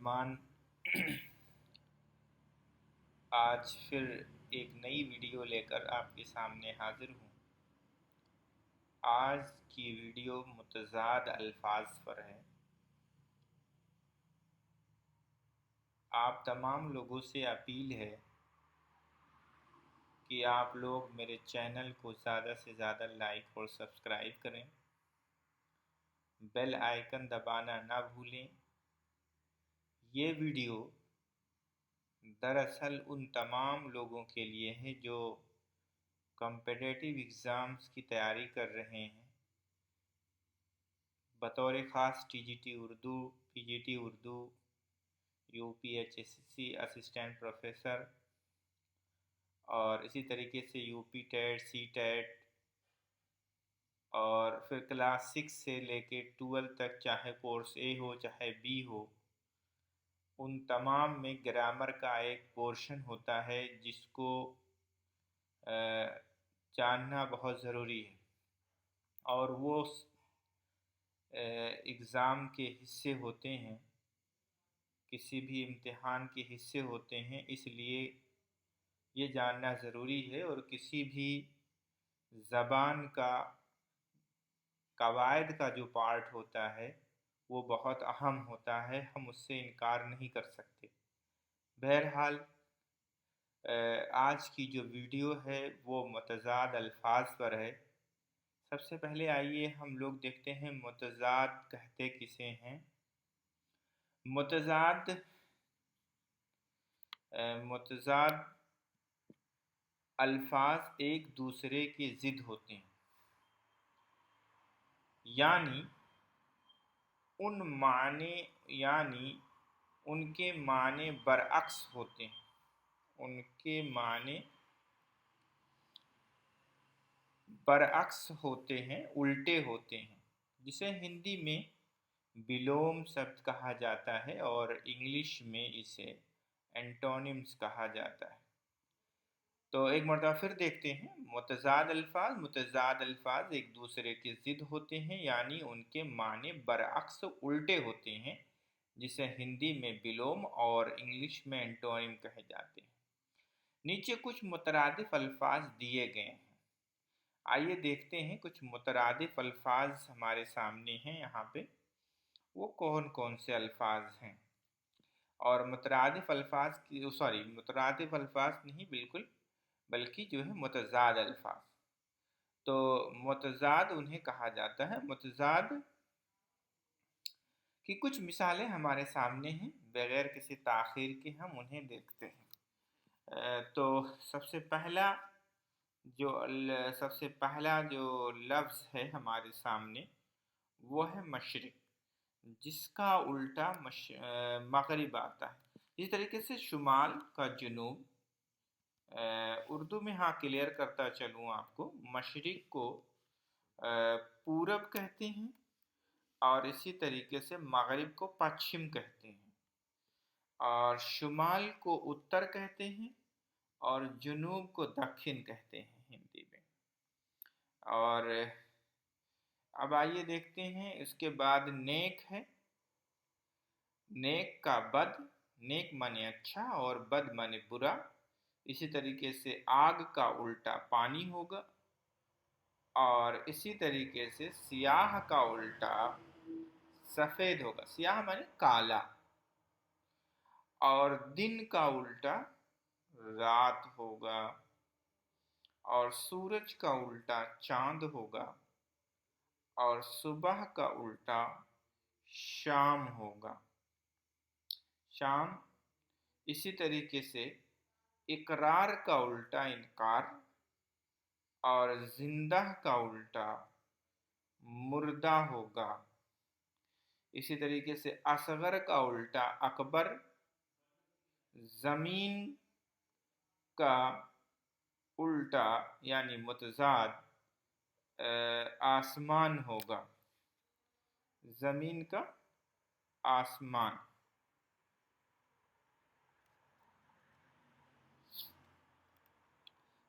ناظران آج پھر ایک نئی ویڈیو لے کر آپ کے سامنے حاضر ہوں۔ آج کی ویڈیو متضاد الفاظ پر ہے۔ آپ تمام لوگوں سے اپیل ہے کہ آپ لوگ میرے چینل کو زیادہ سے زیادہ لائک اور سبسکرائب کریں، بیل آئیکن دبانا نہ بھولیں۔ یہ ویڈیو دراصل ان تمام لوگوں کے لیے ہے جو کمپیٹیٹیو ایگزامز کی تیاری کر رہے ہیں، بطور خاص T G T Urdu, P G T Urdu, U P H S C assistant professor, اور اسی طریقے سے U P TET, C TET, اور پھر کلاس 6 سے لے کے 12 تک، چاہے کورس اے ہو چاہے بی ہو، ان تمام میں گرامر کا ایک پورشن ہوتا ہے جس کو جاننا بہت ضروری ہے، اور وہ ایگزام کے حصے ہوتے ہیں، کسی بھی امتحان کے حصے ہوتے ہیں، اس لیے یہ جاننا ضروری ہے۔ اور کسی بھی زبان کا قواعد کا جو پارٹ ہوتا ہے وہ بہت اہم ہوتا ہے، ہم اس سے انکار نہیں کر سکتے۔ بہرحال آج کی جو ویڈیو ہے وہ متضاد الفاظ پر ہے۔ سب سے پہلے آئیے ہم لوگ دیکھتے ہیں متضاد کہتے کسے ہیں۔ متضاد الفاظ ایک دوسرے کے ضد ہوتے ہیں، یعنی ان کے معنی برعکس ہوتے ہیں، ان کے معنی برعکس ہوتے ہیں، الٹے ہوتے ہیں، جسے ہندی میں بلوم شبد کہا جاتا ہے اور انگلش میں اسے اینٹونیمز کہا جاتا ہے۔ تو ایک مرتبہ پھر دیکھتے ہیں متضاد الفاظ ایک دوسرے کے ضد ہوتے ہیں، یعنی ان کے معنی برعکس الٹے ہوتے ہیں، جسے ہندی میں بلوم اور انگلش میں اینٹونیم کہے جاتے ہیں۔ نیچے کچھ مترادف الفاظ دیے گئے ہیں، آئیے دیکھتے ہیں کچھ مترادف الفاظ ہمارے سامنے ہیں یہاں پہ، وہ کون کون سے الفاظ ہیں۔ اور مترادف الفاظ نہیں بالکل، بلکہ جو ہے متضاد الفاظ۔ تو متضاد انہیں کہا جاتا ہے۔ متضاد کی کچھ مثالیں ہمارے سامنے ہیں، بغیر کسی تاخیر کے ہم انہیں دیکھتے ہیں۔ تو سب سے پہلا جو لفظ ہے ہمارے سامنے وہ ہے مشرق، جس کا الٹا مغرب آتا ہے۔ اس طریقے سے شمال کا جنوب، اردو میں کلیئر کرتا چلوں آپ کو، مشرق کو پورب کہتے ہیں، اور اسی طریقے سے مغرب کو پچھم کہتے ہیں، اور شمال کو اتر کہتے ہیں، اور جنوب کو دکھن کہتے ہیں ہندی میں۔ اور اب آئیے دیکھتے ہیں اس کے بعد نیک ہے۔ نیک کا بد، نیک مانے اچھا اور بد مانے برا۔ اسی طریقے سے آگ کا الٹا پانی ہوگا، اور اسی طریقے سے سیاہ کا الٹا سفید ہوگا، سیاہ مانے کالا، اور دن کا الٹا رات ہوگا، اور سورج کا الٹا چاند ہوگا، اور صبح کا الٹا شام ہوگا، شام۔ اسی طریقے سے اقرار کا الٹا انکار، اور زندہ کا الٹا مردہ ہوگا۔ اسی طریقے سے اصغر کا الٹا اکبر، زمین کا الٹا یعنی متضاد آسمان ہوگا، زمین کا آسمان۔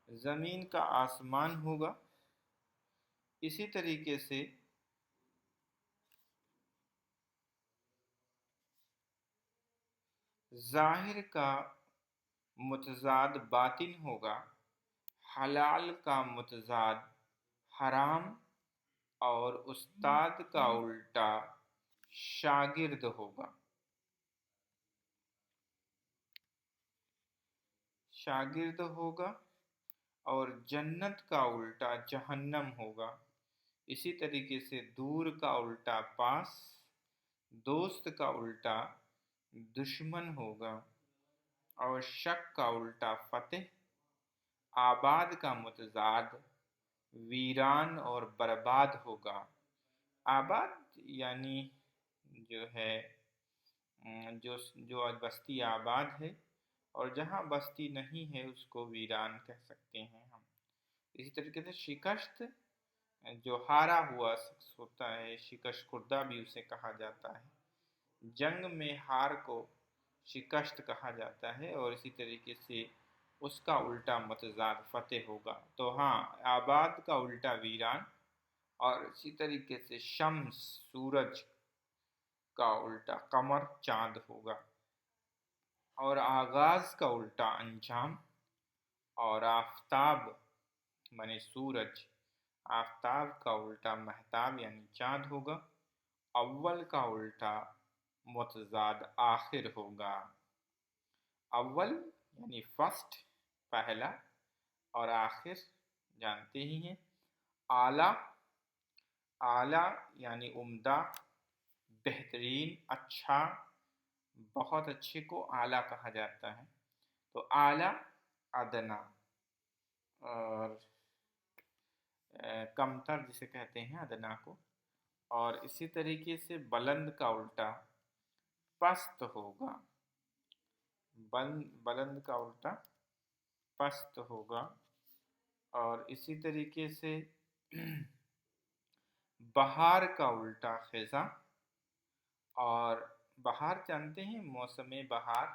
زمین کا آسمان ہوگا۔ اسی طریقے سے ظاہر کا متضاد باطن ہوگا، حلال کا متضاد حرام، اور استاد کا الٹا شاگرد ہوگا۔ شاگرد ہوگا اور جنت کا الٹا جہنم ہوگا۔ اسی طریقے سے دور کا الٹا پاس، دوست کا الٹا دشمن ہوگا، اور شک کا الٹا فتح۔ آباد کا متضاد ویران اور برباد ہوگا۔ آباد یعنی جو ہے جو بستی آباد ہے، اور جہاں بستی نہیں ہے اس کو ویران کہہ سکتے ہیں ہم۔ اسی طریقے سے شکست، جو ہارا ہوا شخص ہوتا ہے، شکست خوردہ بھی اسے کہا جاتا ہے۔ جنگ میں ہار کو شکست کہا جاتا ہے، اور اسی طریقے سے اس کا الٹا متضاد فتح ہوگا۔ تو ہاں، آباد کا الٹا ویران، اور اسی طریقے سے شمس سورج کا الٹا قمر چاند ہوگا، اور آغاز کا الٹا انجام، اور آفتاب مانے سورج، آفتاب کا الٹا مہتاب یعنی چاند ہوگا۔ اول کا الٹا متضاد آخر ہوگا۔ اول یعنی فرسٹ، پہلا، اور آخر جانتے ہی ہیں۔ اعلیٰ، اعلیٰ یعنی عمدہ، بہترین، اچھا، بہت اچھے کو اعلیٰ کہا جاتا ہے۔ تو اعلیٰ، ادنا، اور کمتر جسے کہتے ہیں ادنا کو۔ اور اسی طریقے سے بلند کا الٹا پست ہوگا۔ بلند کا الٹا پست ہوگا، اور اسی طریقے سے بہار کا الٹا خزاں، اور بہار جانتے ہیں موسم بہار،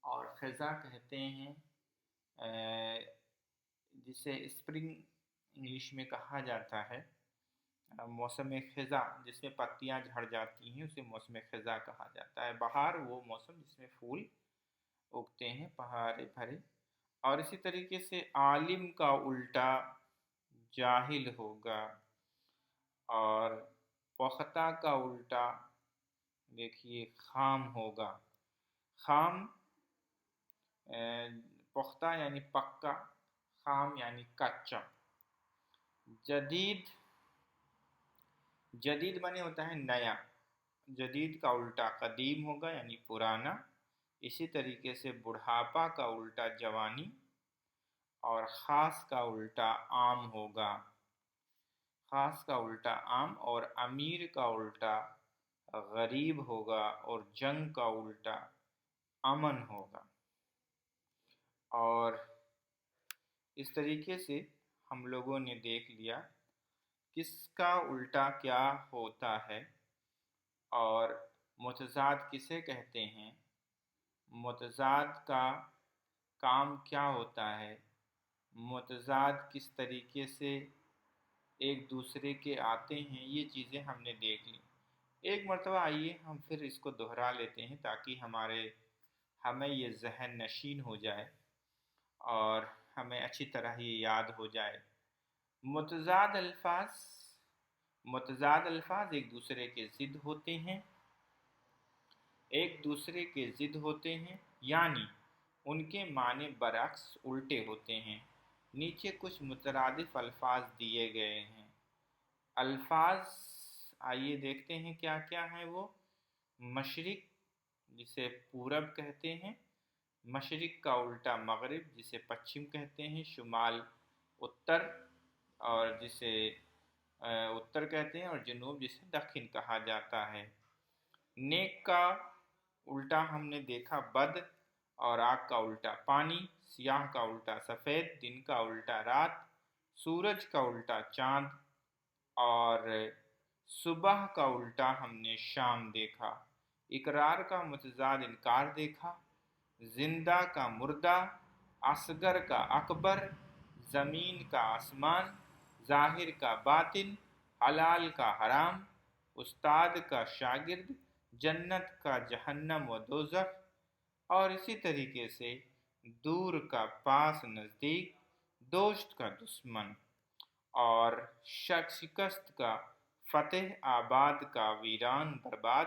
اور خزاں کہتے ہیں جسے اسپرنگ انگلش میں کہا جاتا ہے۔ موسم خزاں جس میں پتیاں جھڑ جاتی ہیں اسے موسم خزاں کہا جاتا ہے۔ بہار وہ موسم جس میں پھول اگتے ہیں پہارے بھرے۔ اور اسی طریقے سے عالم کا الٹا جاہل ہوگا، اور پختہ کا الٹا دیکھیے خام ہوگا۔ خام، پختہ یعنی پکا، خام یعنی کچا۔ جدید، جدید معنی ہوتا ہے نیا، جدید کا الٹا قدیم ہوگا یعنی پرانا۔ اسی طریقے سے بڑھاپا کا الٹا جوانی، اور خاص کا الٹا عام ہوگا۔ خاص کا الٹا عام، اور امیر کا الٹا غریب ہوگا، اور جنگ کا الٹا امن ہوگا۔ اور اس طریقے سے ہم لوگوں نے دیکھ لیا کس کا الٹا کیا ہوتا ہے، اور متضاد کسے کہتے ہیں، متضاد کا کام کیا ہوتا ہے، متضاد کس طریقے سے ایک دوسرے کے آتے ہیں، یہ چیزیں ہم نے دیکھ لی۔ ایک مرتبہ آئیے ہم پھر اس کو دہرا لیتے ہیں تاکہ ہمیں یہ ذہن نشین ہو جائے اور ہمیں اچھی طرح یہ یاد ہو جائے۔ متضاد الفاظ ایک دوسرے کے ضد ہوتے ہیں، ایک دوسرے کے ضد ہوتے ہیں، یعنی ان کے معنی برعکس الٹے ہوتے ہیں۔ نیچے کچھ مترادف الفاظ دیے گئے ہیں۔ الفاظ آئیے دیکھتے ہیں کیا کیا ہیں وہ۔ مشرق جسے پورب کہتے ہیں، مشرق کا الٹا مغرب جسے پچھم کہتے ہیں، شمال اتر اور جسے اتر کہتے ہیں، اور جنوب جسے دکھن کہا جاتا ہے۔ نیک کا الٹا ہم نے دیکھا بد، اور آگ کا الٹا پانی، سیاہ کا الٹا سفید، دن کا الٹا رات، سورج کا الٹا چاند، اور صبح کا الٹا ہم نے شام دیکھا۔ اقرار کا متضاد انکار دیکھا، زندہ کا مردہ، اصغر کا اکبر، زمین کا آسمان، ظاہر کا باطن، حلال کا حرام، استاد کا شاگرد، جنت کا جہنم و دوزخ، اور اسی طریقے سے دور کا پاس نزدیک، دوست کا دشمن، اور شکست کا فتح، آباد کا ویران برباد،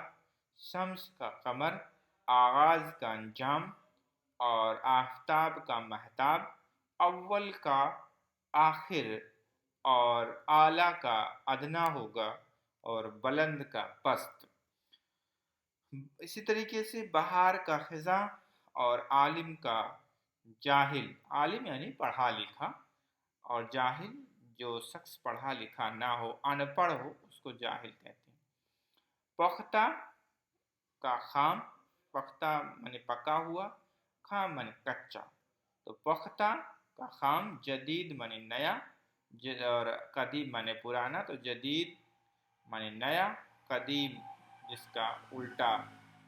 شمس کا قمر، آغاز کا انجام، اور آفتاب کا مہتاب، اول کا آخر، اور اعلیٰ کا ادنا ہوگا، اور بلند کا پست۔ اسی طریقے سے بہار کا خزاں اور عالم کا جاہل، عالم یعنی پڑھا لکھا، اور جاہل جو شخص پڑھا لکھا نہ ہو، ان پڑھ ہو، اس کو جاہل کہتے ہیں۔ پختہ کا خام، پختہ معنی پکا ہوا، خام معنی کچا، تو پختہ کا خام، جدید معنی نیا، اور قدیم معنی پرانا، تو جدید معنی نیا، قدیم جس کا الٹا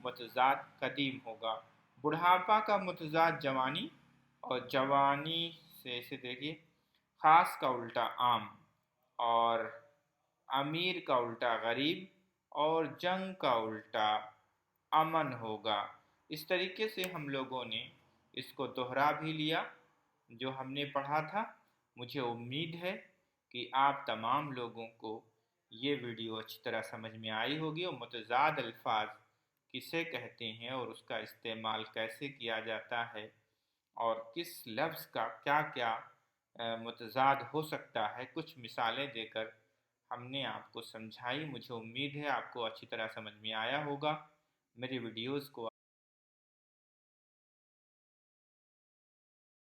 متضاد قدیم ہوگا۔ بڑھاپا کا متضاد جوانی، اور جوانی سے اسے دیکھیے، خاص کا الٹا عام، اور امیر کا الٹا غریب، اور جنگ کا الٹا امن ہوگا۔ اس طریقے سے ہم لوگوں نے اس کو دوہرا بھی لیا جو ہم نے پڑھا تھا۔ مجھے امید ہے کہ آپ تمام لوگوں کو یہ ویڈیو اچھی طرح سمجھ میں آئی ہوگی، اور متضاد الفاظ کسے کہتے ہیں اور اس کا استعمال کیسے کیا جاتا ہے، اور کس لفظ کا کیا کیا متضاد ہو سکتا ہے، کچھ مثالیں دے کر ہم نے آپ کو سمجھائی۔ مجھے امید ہے آپ کو اچھی طرح سمجھ میں آیا ہوگا۔ میری ویڈیوز کو